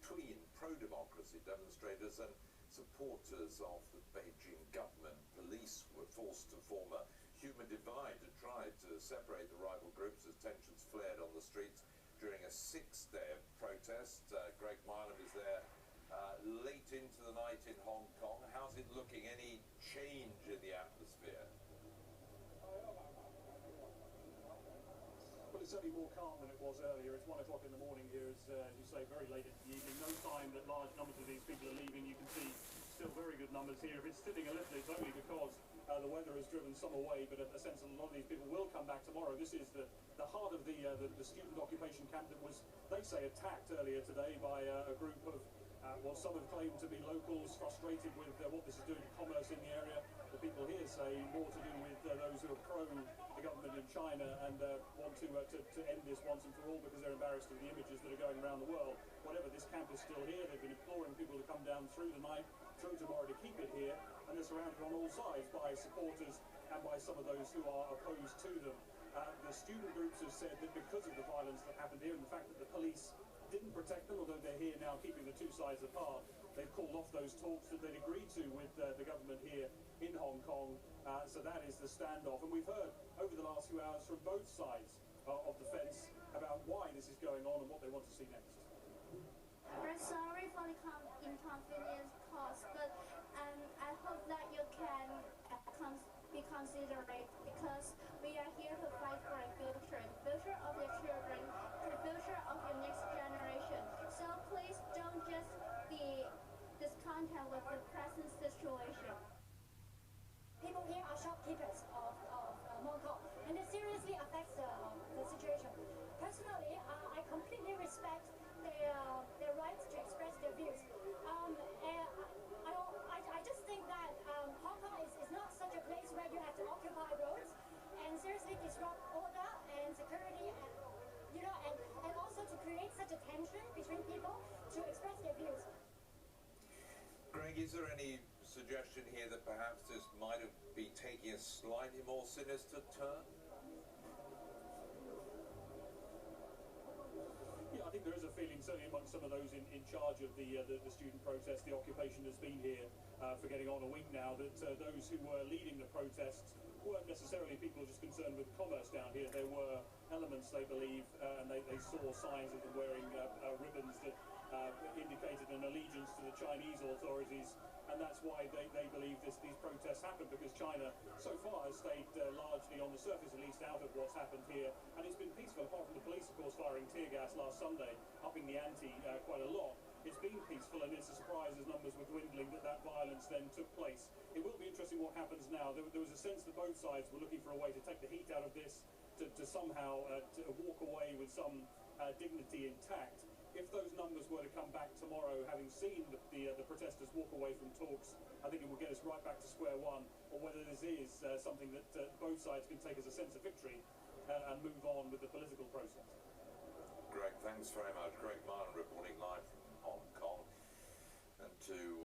between pro-democracy demonstrators and supporters of the Beijing government. Police were forced to form a human divide to try to separate the rival groups as tensions flared on the streets during a 6-day of protest. Greg Milam is there late into the night in Hong Kong. How's it looking? Any change in the atmosphere? Well, it's certainly more calm than it was earlier. It's 1 o'clock in the morning here, as you say, very late in the evening. No sign that large numbers of these people are leaving. You can see still very good numbers here. If it's sitting a little, it's only because the weather has driven some away, but a sense that a lot of these people will come back tomorrow. This is the heart of the student occupation camp that was, they say, attacked earlier today by a group of, well, some have claimed to be locals frustrated with what this is doing to commerce in the area. The people here say more to do with those who are pro the government in China and want to end this once and for all because they're embarrassed of the images that are going around the world. Whatever, this camp is still here. They've been imploring people to come down through the night, through tomorrow, to keep it here, and they're surrounded on all sides by supporters and by some of those who are opposed to them. The student groups have said that because of the violence that happened here and the fact that the police didn't protect them, although they're here now keeping the two sides apart, they've called off those talks that they'd agreed to with the government here in Hong Kong. So that is the standoff. And we've heard over the last few hours from both sides of the fence about why this is going on and what they want to see next. We're sorry for the inconvenience caused, but I hope that you can be considerate, because we are here to fight for a future, the future of your children, the future of your next generation. So please don't just be discontent with the present situation. People here are shopkeepers of Hong Kong, and it seriously affects the situation. Personally, I completely respect their right to express their views. I just think that Hong Kong is not such a place where you have to occupy roads and seriously disrupt order and security, and also to create such a tension between people to express their views. Greg, is there any suggestion here that perhaps this might have been taking a slightly more sinister turn? Yeah, I think there is a feeling, certainly among some of those in charge of the student protest, the occupation has been here for getting on a week now, that those who were leading the protests weren't necessarily people just concerned with commerce down here. There were elements, they believe, and they saw signs of them wearing ribbons that indicated an allegiance to the Chinese authorities, and that's why they believe these protests happened, because China so far has stayed largely on the surface, at least, out of what's happened here, and it's been peaceful, apart from the police, of course, firing tear gas last Sunday, upping the ante quite a lot. It's been peaceful, and it's a surprise as numbers were dwindling that violence then took place. It will be interesting what happens now. There was a sense that both sides were looking for a way to take the heat out of this, to somehow to walk away with some dignity intact. If those numbers were to come back tomorrow, having seen the protesters walk away from talks, I think it will get us right back to square one, or whether this is something that both sides can take as a sense of victory and move on with the political process. Greg, thanks very much. Greg Milam reporting live from Hong Kong. And to